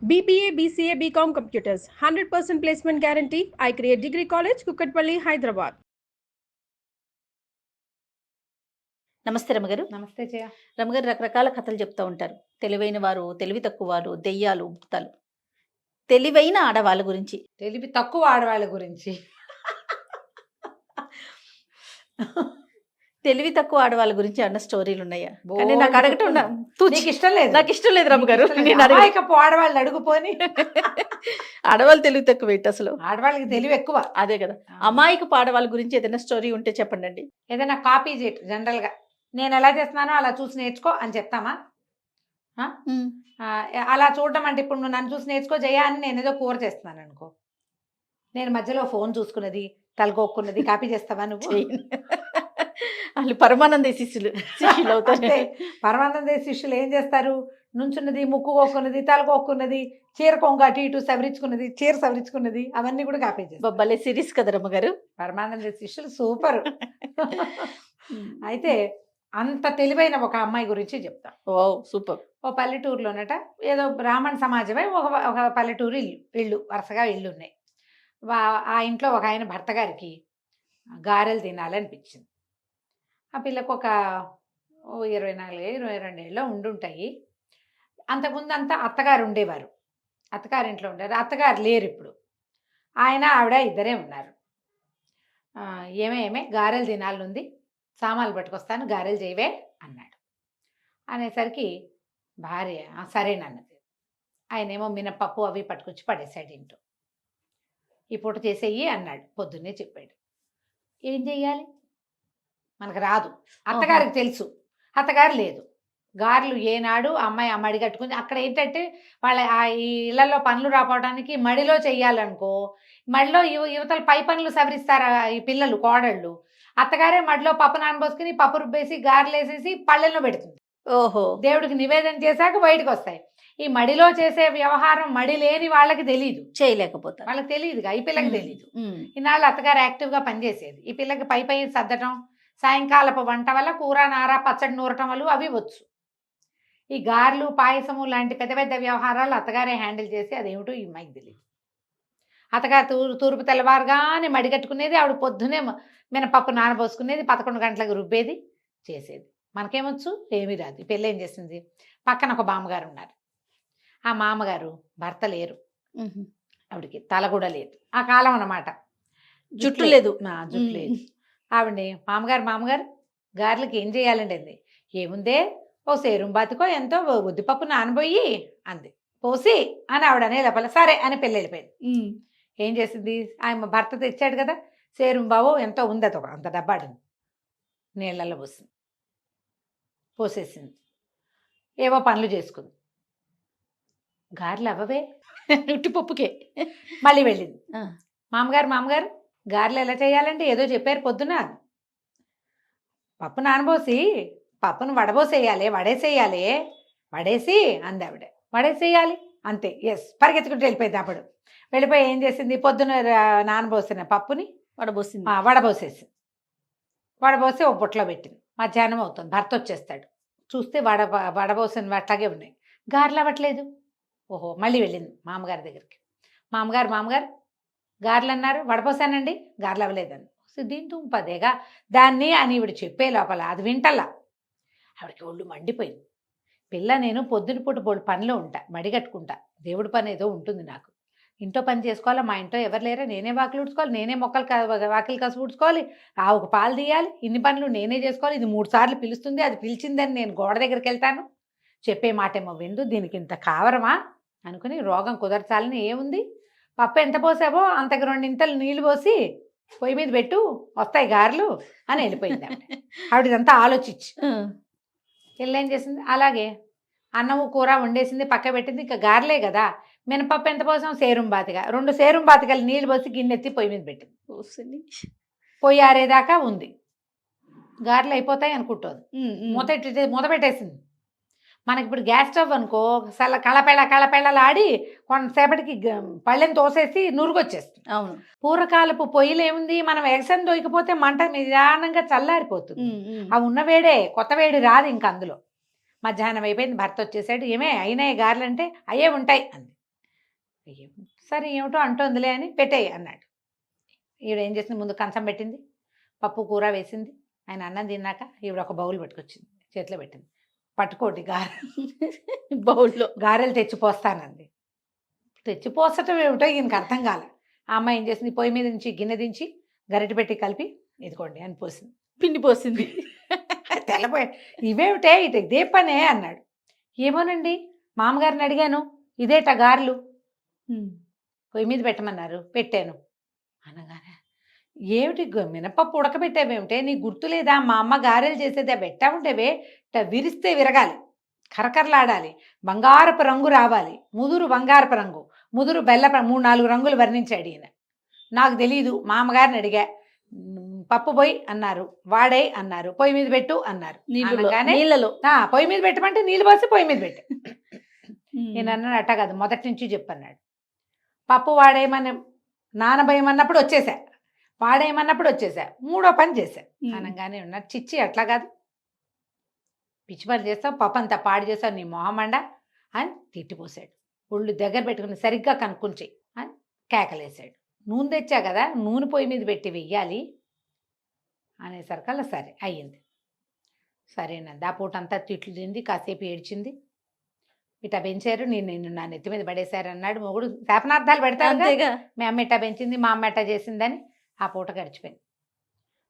BBA, BCA, BCom Computers, 100% placement guarantee. I create Degree College, Kukatpalli, Hyderabad. నమస్తే రమగారు. నమస్తే జయ. రమగారు రకరకాల కథలు చెప్తూ ఉంటారు. తెలివైన వారు, తెలివి తక్కువ వారు, దెయ్యాలు, భూతాలు. తెలివైన ఆడవాళ్ళ గురించి, తెలివి తక్కువ ఆడవాళ్ళ గురించి, తెలివి తక్కువ ఆడవాళ్ళ గురించి అన్న స్టోరీలు ఉన్నాయా? కానీ నాకు అడగటం నీకు ఇష్టం లేదు. నాకు ఇష్టం లేదు రమగారు. ఆడవాళ్ళు అడుగుపోని ఆడవాళ్ళు తెలివి తక్కువ ఏంటి అసలు? ఆడవాళ్ళకి తెలివి ఎక్కువ. అదే కదా. అమాయక ఆడవాళ్ళ గురించి ఏదైనా స్టోరీ ఉంటే చెప్పండి. ఏదైనా కాపీ చేయటం, జనరల్ గా నేను ఎలా చేస్తున్నానో అలా చూసి నేర్చుకో అని చెప్తామా? అలా చూడటం అంటే ఇప్పుడు నువ్వు నన్ను చూసి నేర్చుకో జయ అని నేను ఏదో కూర చేస్తున్నాను అనుకో, నేను మధ్యలో ఫోన్ చూసుకున్నది తలకొక్కున్నది కాపీ చేస్తావా నువ్వు? వాళ్ళు పరమానంద శిష్యులు అవుతారు. పరమానంద శిష్యులు ఏం చేస్తారు? నుంచున్నది, ముక్కు కోక్కున్నది, తలకొక్కున్నది, చీర కొంగ అటు ఇటు సవరించుకున్నది, చీర సవరించుకున్నది, అవన్నీ కూడా కాపీ చేస్తారు. భలే సిరీస్ కదా రమ్మగారు. పరమానంద శిష్యులు సూపర్. అయితే అంత తెలివైన ఒక అమ్మాయి గురించి చెప్తా. ఓ సూపర్. ఓ పల్లెటూరులోనట ఏదో బ్రాహ్మణ సమాజమే ఒక పల్లెటూరు ఇళ్ళు వరుసగా ఇళ్ళు ఉన్నాయి. ఆ ఇంట్లో ఒక ఆయన భర్త గారికి గారెలు తినాలనిపించింది. ఆ పిల్లకు ఒక 24-22 ఏళ్ళలో ఉండుంటాయి. అంతకుముందు అంతా అత్తగారు ఉండేవారు, అత్తగారింట్లో ఉండేవారు. అత్తగారు లేరు ఇప్పుడు. ఆయన ఆవిడ ఇద్దరే ఉన్నారు. ఏమే గారెలు తినాలనుంది, సామాన్లు పట్టుకొస్తాను, గారెలు చేయవే అన్నాడు. అనేసరికి భార్య సరేనన్నది. ఆయన ఏమో మినపప్పు అవి పట్టుకొచ్చి పడేశాడు ఇంట్లో. ఈ పూట చేసేయి అన్నాడు. పొద్దున్నే చెప్పాడు. ఏం చెయ్యాలి, మనకు రాదు. అత్తగారికి తెలుసు, అత్తగారు లేదు. గారెలు ఏనాడు అమ్మాయి మడి కట్టుకుని అక్కడ ఏంటంటే వాళ్ళ ఈ ఇళ్లలో పనులు రాపోవడానికి మడిలో చెయ్యాలనుకో, మడిలో యువతలు పై పనులు సవరిస్తారు ఈ పిల్లలు కోడళ్ళు. అత్తగారే మడిలో పప్పు నానబోసుకుని పప్పు రుబ్బేసి గారెలు వేసేసి పళ్ళెల్లో పెడుతుంది. ఓహో, దేవుడికి నివేదన చేశాక బయటకు వస్తాయి. ఈ మడిలో చేసే వ్యవహారం మడి లేని వాళ్ళకి తెలియదు, చేయలేకపోతారు. వాళ్ళకి తెలియదుగా, ఈ పిల్లకి తెలియదు. ఈనాళ్ళు అత్తగారు యాక్టివ్గా పనిచేసేది. ఈ పిల్లకి పై సర్దటం, సాయంకాలపు వంట వల్ల కూర నార పచ్చడి నూరటం వల్ల అవి వచ్చు. ఈ గారెలు పాయసము లాంటి పెద్ద పెద్ద వ్యవహారాలు అత్తగారే హ్యాండిల్ చేసి అదేమిటో ఈ అమ్మాయికి తెలియదు. అత్తగారు తూర్పు తెల్లవారుగానే మడిగట్టుకునేది, ఆవిడ పొద్దునే మినపప్పు నానబోసుకునేది, 11 గంటలకు రుబ్బేది చేసేది. మనకేమొచ్చు, ఏమీ రాదు. ఈ పిల్ల ఏం చేసింది, పక్కన ఒక మామగారు ఉన్నారు. ఆ మామగారు భర్త లేరు, ఆవిడకి తల కూడా లేదు, ఆ కాలం అన్నమాట. జుట్టు లేదు, జుట్టు లేదు. ఆవిడని మామగారు గారెలకి ఏం చేయాలండి అంది. ఏముందే, ఓ సేరుం బాతికో ఎంతో ఉద్దిపప్పు నానబోయి అంది. పోసి అని ఆవిడ అనే లోపల సరే అని పిల్ల వెళ్ళిపోయింది. ఏం చేసింది, ఆయన భర్త తెచ్చాడు కదా సేరుం బావు ఎంతో ఉంది, అది ఒక అంత డబ్బాడు నీళ్ళల్లో పోసింది, పోసేసింది. ఏవో పనులు చేసుకుంది. గారెలు అవ్వవే, ఉట్టిపప్పుకే. మళ్ళీ వెళ్ళింది. మామగారు గారెలు ఎలా చేయాలంటే ఏదో చెప్పారు పొద్దున. పప్పు నానబోసి పప్పును వడేసేయాలి వడేసి అంది ఆవిడ. వడేసేయాలి అంతే, ఎస్. పరిగెత్తుకుంటూ వెళ్ళిపోయింది. అప్పుడు వెళ్ళిపోయి ఏం చేసింది, పొద్దున నానబోసిన పప్పుని వడబోసేసి ఒక బుట్టలో పెట్టింది. మధ్యాహ్నం అవుతుంది, భర్త వచ్చేస్తాడు. చూస్తే వడబోసిన అట్లాగే ఉన్నాయి, గారెలు అవ్వట్లేదు. ఓహో, మళ్ళీ వెళ్ళింది మామగారి దగ్గరికి. మామగారు గారెలు అన్నారు, వడపోసానండి, గారెలు అవ్వలేదని. దీంతో పదేగా దాన్ని అని ఈవిడ చెప్పే లోపల అది వింటల్లా. ఆవిడకి ఒళ్ళు మండిపోయింది. పిల్ల నేను పొద్దున పూట పనిలో ఉంటా, మడి కట్టుకుంటా, దేవుడి పని ఏదో ఉంటుంది నాకు, ఇంట్లో పని చేసుకోవాలా, మా ఇంట్లో ఎవరు లేరా, నేనే వాకిలు ఉడుచుకోవాలి, నేనే వాకిలు కసు ఉడుచుకోవాలి, ఒక పాలు తీయాలి, ఇన్ని పనులు నేనే చేసుకోవాలి. ఇది 3 సార్లు పిలుస్తుంది, అది పిలిచిందని నేను గోడ దగ్గరికి వెళ్తాను, చెప్పే మాటేమో విందు, దీనికి ఇంత కావరమా అనుకుని రోగం కుదర్చాలని ఏముంది, పప్పు ఎంత పోసావో అంతకు 2 ఇంతలు నీళ్లు పోసి పొయ్యి మీద పెట్టు, వస్తాయి గారెలు అని వెళ్ళిపోయింది ఆవిడ ఇదంతా ఆలోచించి. పిల్ల ఏం చేసింది, అలాగే అన్నము కూర వండేసింది, పక్క పెట్టింది. ఇంకా గారెలే కదా, మినపప్పు ఎంత పోసాం, సేరుం బాతిగా 2 సేరుం బాతికలు నీళ్ళు పోసి గిన్నెత్తి పొయ్యి మీద పెట్టింది. పొయ్యి ఆరేదాకా ఉంది, గారెలు అయిపోతాయి అనుకుంటుంది. మూత పెట్టేసింది. మనకి ఇప్పుడు గ్యాస్ స్టవ్ అనుకో, కళపెళ్ళలాడి కొంతసేపటికి పళ్ళెని తోసేసి నురుగొచ్చేస్తుంది. అవును, పూర్వకాలపు పొయ్యిలు ఏముంది, మనం ఎగసం దొరికిపోతే మంట నిదానంగా చల్లారిపోతుంది. అవి ఉన్న వేడే, కొత్త వేడి రాదు ఇంక అందులో. మధ్యాహ్నం అయిపోయింది, భర్త వచ్చేసాడు. ఏమే అయినాయి గారెలు అంటే, అయ్యే ఉంటాయి అంది. సరే ఏమిటో అంటోందిలే అని పెట్టేయి అన్నాడు. ఈవిడ ఏం చేసింది, ముందు కంచం పెట్టింది, పప్పు కూర వేసింది. ఆయన అన్నం తిన్నాక ఈవిడ ఒక బౌల్ పట్టుకొచ్చింది, చేతిలో పెట్టింది. పట్టుకోటి బౌల్లో గారెలు తెచ్చిపోస్తానంది. తెచ్చిపోసటం ఏమిటో ఈయనకి అర్థం కాలే. ఆ అమ్మాయి ఏం చేసింది, పొయ్యి మీద నుంచి గిన్నె దించి గరిటె పెట్టి కలిపి ఇదిగోండి అని పోసింది. పిండి పోసింది. తెల్లపోయాడు. ఇవేమిటే ఇటు ఇదే పనే అన్నాడు. ఏమోనండి మామగారిని అడిగాను, ఇదేట గారెలు పొయ్యి మీద పెట్టమన్నారు, పెట్టాను అనగానే ఏమిటి మినపప్పు ఉడకబెట్టావేమిటే, నీ గుర్తు లేదా, మా అమ్మ గారెలు చేసేదే పెట్టా ఉంటేవే విరిస్తే విరగాలి, కరకరలాడాలి, బంగారపు రంగు రావాలి, ముదురు బంగారపు రంగు, ముదురు బెల్ల 3-4 రంగులు వర్ణించాడు ఈయన. నాకు తెలీదు, మా అమ్మగారిని అడిగా, పప్పు పోయి అన్నారు, వాడే అన్నారు, పొయ్యి మీద పెట్టు అన్నారు. నీళ్ళలో పొయ్యి మీద పెట్టమంటే నీళ్ళు పోసి పొయ్యి మీద పెట్టు. నేను అన్నాడు అట్టా కాదు, మొదటి నుంచి చెప్పన్నాడు. పప్పు వాడేయమని నానబోయమన్నప్పుడు వచ్చేసా, వాడేయమన్నప్పుడు వచ్చేసా, 3వ పని చేశా అనగానే ఉన్నాడు. చిచ్చి అట్లా కాదు, పిచ్చి పని చేస్తావు, పప్పు అంతా పాడు చేస్తావు, నీ మొహమండ అని తిట్టిపోసాడు. ఒళ్ళు దగ్గర పెట్టుకుని సరిగ్గా కనుక్కుంచి అని కేకలేసాడు. నూనె తెచ్చా కదా, నూనె పొయ్యి మీద పెట్టి వెయ్యాలి అనేసరికల్లా సరే అయ్యింది. సరేనండి. ఆ పూట అంతా తిట్లు తింది, కాసేపు ఏడ్చింది. ఇట్టా పెంచారు, నేను నా నెత్తి మీద పడేశారు అన్నాడు మొగుడు. శాపనార్థాలు పెడతారు, మీ అమ్మ ఇట్టా పెంచింది, మా అమ్మ ఎట్టా చేసిందని. ఆ పూట గడిచిపోయింది.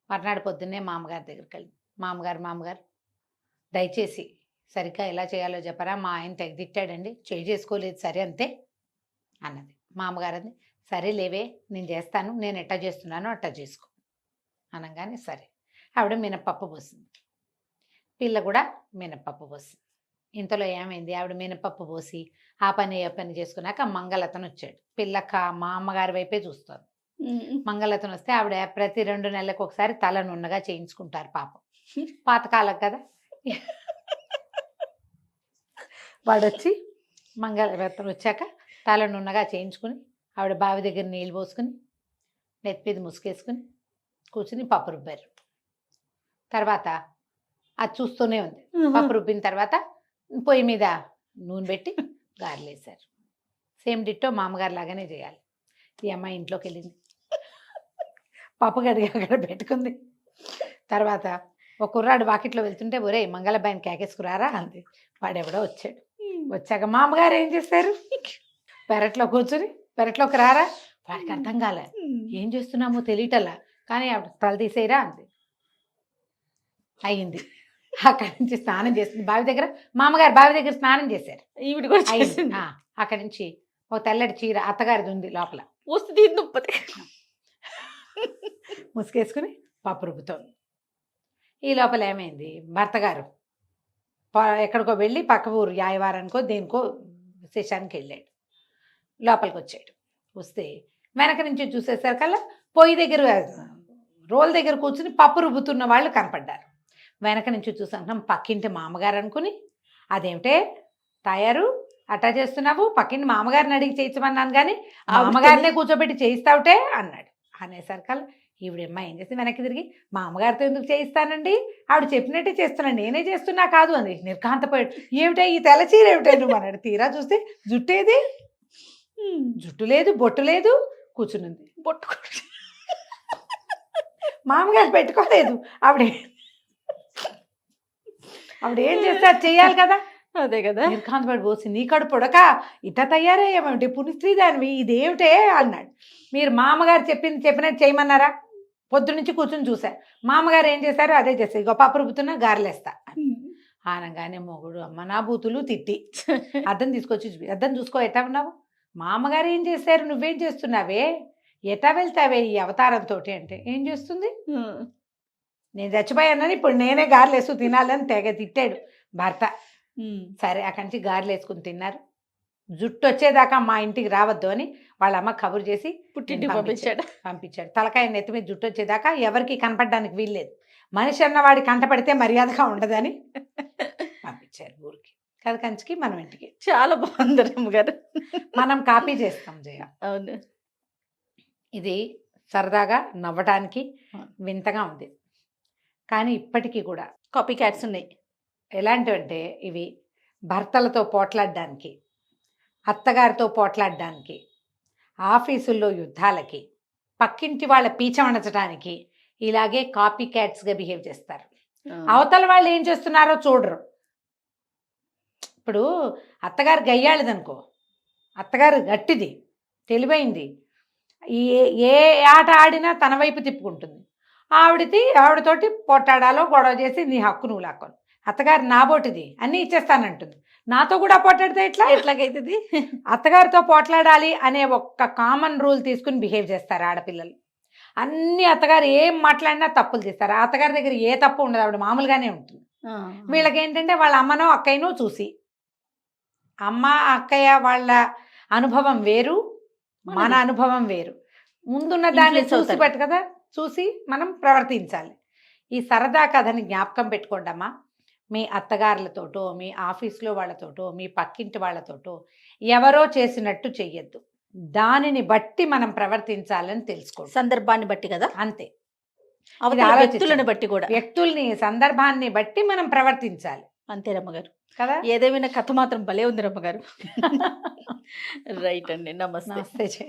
మర్నాడు పొద్దున్నే మామగారి దగ్గరికి వెళ్ళి, మామగారు దయచేసి సరిగ్గా ఎలా చేయాలో చెప్పరా, మా ఆయన తెగ తిట్టాడండి, చేసుకోలేదు సరే అంతే అన్నది. మామగారు అంది, సరే లేవే నేను చేస్తాను, నేను ఎట్టా చేస్తున్నానో అట్టా చేసుకో అనగానే సరే. ఆవిడ మినపప్పు పోసింది, పిల్ల కూడా మినపప్పు పోసింది. ఇంతలో ఏమైంది, ఆవిడ మినపప్పు పోసి ఆ పని చేసుకున్నాక మంగళతను వచ్చాడు. పిల్లక్క మా అమ్మగారి వైపే చూస్తుంది. మంగళతను వస్తే ఆవిడ ప్రతి 2 నెలలకు ఒకసారి తల నున్నగా చేయించుకుంటారు పాపం, పాతకాలం కదా. వాడొచ్చి మంగళరత్నం వచ్చాక తల నున్నగా చేయించుకుని ఆవిడ బావి దగ్గర నీళ్ళు పోసుకుని నెత్తిమీద ముసుకేసుకుని కూర్చుని పప్పు రుబ్బారు. తర్వాత అది చూస్తూనే ఉంది. పప్పు రుబ్బిన తర్వాత పొయ్యి మీద నూనె పెట్టి గారెలు వేశారు. సేమ్ డిట్టో మామగారు లాగానే చేయాలి. ఈ అమ్మాయి ఇంట్లోకి వెళ్ళింది, పప్పు గడిగి అక్కడ పెట్టుకుంది. తర్వాత ఒక కుర్రాడు వాకిట్లో వెళ్తుంటే, ఒరే మంగళబాయిని కేకేసుకురారా అంది. వాడెవడో వచ్చాడు. వచ్చాక మామగారు ఏం చేశారు, పెరట్లో కూర్చుని పెరట్లోకి రారా. వాడికి అర్థం కాలే, ఏం చేస్తున్నామో తెలియటల్లా, కానీ ఆవిడ తల తీసేయరా అంది. అయ్యింది. అక్కడి నుంచి స్నానం చేస్తుంది బావి దగ్గర, మామగారు బావి దగ్గర స్నానం చేశారు. ఈవిడ కూడా అక్కడి నుంచి ఓ తెల్లటి చీర అత్తగారిది ఉంది లోపల, ముసుకేసుకుని పప్పు రుబ్బుతోంది. ఈ లోపల ఏమైంది, భర్త గారు ఎక్కడికో వెళ్ళి పక్క ఊరు యాయవారానికో దేనికో శేషానికి వెళ్ళాడు. లోపలికి వచ్చాడు. వస్తే వెనక నుంచి చూసేసరికల్లా పొయ్యి దగ్గర రోల్ దగ్గర కూర్చుని పప్పు రుబ్బుతున్న వాళ్ళు కనపడ్డారు. వెనక నుంచి చూసాం పక్కింటి మామగారు అనుకుని, అదేమిటే తయారు అట్టా చేస్తున్నావు, పక్కింటి మామగారిని అడిగి చేయించమన్నాను కానీ మామగారినే కూర్చోబెట్టి చేయిస్తావుటే అన్నాడు. అనేసరికల్లా ఈవిడమ్మ ఏం చేసి వెనక్కి తిరిగి, మా అమ్మగారితో ఎందుకు చేయిస్తానండి, ఆవిడ చెప్పినట్టే చేస్తున్నాను, నేనే చేస్తున్నా కాదు అంది. నిర్కాంతపోయాడు. ఏమిటా ఈ తెల్లచీర ఏమిటా నువ్వు అన్నాడు. తీరా చూస్తే జుట్టేది, జుట్టు లేదు, బొట్టు లేదు, కూర్చునుంది. బొట్టు మామగారు పెట్టుకోలేదు. ఆవిడ ఏం చేస్తే అది చెయ్యాలి కదా, అదే కదా. నిర్కాంతపడి పోసి, నీ కడుపు పొడక ఇట్లా తయారయ్యేమేమిటి, పునిస్త్రీ దానివి, ఇదేమిటే అన్నాడు. మీరు మామగారు చెప్పినట్టు చేయమన్నారా, పొద్దునుంచి కూర్చుని చూసా, మామగారు ఏం చేశారో అదే చేస్తారు, ఇగో పప్పు రుబ్బుతున్నా గారెలేస్తా అనగానే మొగుడు అమ్మ నా బూతులు తిట్టి అద్దం తీసుకొచ్చి అద్దం చూసుకో ఎట్టా ఉన్నావు, మామగారు ఏం చేశారు, నువ్వేం చేస్తున్నావే, ఎట్టా వెళ్తావే ఈ అవతారంతో అంటే. ఏం చేస్తుంది, నేను చచ్చిపోయానని ఇప్పుడు నేనే గారెలు వేస్తూ తినాలని తెగ తిట్టాడు భర్త. సరే అక్కడి నుంచి గారెలు వేసుకుని తిన్నారు. జుట్టు వచ్చేదాకా మా ఇంటికి రావద్దు అని వాళ్ళ అమ్మ కబురు చేసి పుట్టింటికి పంపించాడు. తలకాయ నెత్తి మీద జుట్టు వచ్చేదాకా ఎవరికి కనపడడానికి వీల్లేదు, మనిషి అన్నవాడి కంటపడితే మర్యాదగా ఉండదని పంపించారు ఊరికి. కథ కంచికి మనం ఇంటికి. చాలా బాగుంది రమ్మగారు, మనం కాపీ చేస్తాం జయ. అవును, ఇది సరదాగా నవ్వటానికి వింతగా ఉంది, కానీ ఇప్పటికీ కూడా కాపీ క్యాట్స్ ఉన్నాయి. ఎలాంటివంటే ఇవి భర్తలతో పోట్లాడడానికి, అత్తగారితో పోట్లాడడానికి, ఆఫీసుల్లో యుద్ధాలకి, పక్కింటి వాళ్ళ పీచమణచడానికి ఇలాగే కాపీ క్యాట్స్గా బిహేవ్ చేస్తారు. అవతల వాళ్ళు ఏం చేస్తున్నారో చూడరు. ఇప్పుడు అత్తగారు గయ్యాళిదనుకో, అత్తగారు గట్టిది, తెలివైంది, ఏ ఆట ఆడినా తన వైపు తిప్పుకుంటుంది. ఆవిడతోటి పోట్లాడాలో గొడవ చేసి నీ హక్కు నువ్వు లాక్కోను. అత్తగారు నాబోటిది అన్నీ ఇచ్చేస్తానంటుంది. నాతో కూడా పోట్లాడితే ఎట్లాగైతుంది? అత్తగారితో పోట్లాడాలి అనే ఒక్క కామన్ రూల్ తీసుకుని బిహేవ్ చేస్తారు ఆడపిల్లలు. అన్ని అత్తగారు ఏం మాట్లాడినా తప్పులు చేస్తారు. అత్తగారి దగ్గర ఏ తప్పు ఉండదు, ఆవిడ మామూలుగానే ఉంటుంది. వీళ్ళకి ఏంటంటే వాళ్ళ అమ్మనో అక్కయ్యనో చూసి, అమ్మ అక్కయ్య వాళ్ళ అనుభవం వేరు, మన అనుభవం వేరు. ముందున్న దాన్ని చూసి పెట్టు కదా, చూసి మనం ప్రవర్తించాలి. ఈ సరదా కథని జ్ఞాపకం పెట్టుకోండమ్మా. మీ అత్తగారులతోటో, మీ ఆఫీస్లో వాళ్ళతోటో, మీ పక్కింటి వాళ్ళతోటో ఎవరో చేసినట్టు చెయ్యొద్దు. దానిని బట్టి మనం ప్రవర్తించాలని తెలుసుకోండి. సందర్భాన్ని బట్టి కదా, అంతే. వ్యక్తులను బట్టి కూడా, వ్యక్తుల్ని సందర్భాన్ని బట్టి మనం ప్రవర్తించాలి. అంతే రమ్మగారు కదా. ఏదేమైనా కథ మాత్రం భలే ఉంది రమ్మగారు. రైట్ అండి, నమస్తే. నమస్తే.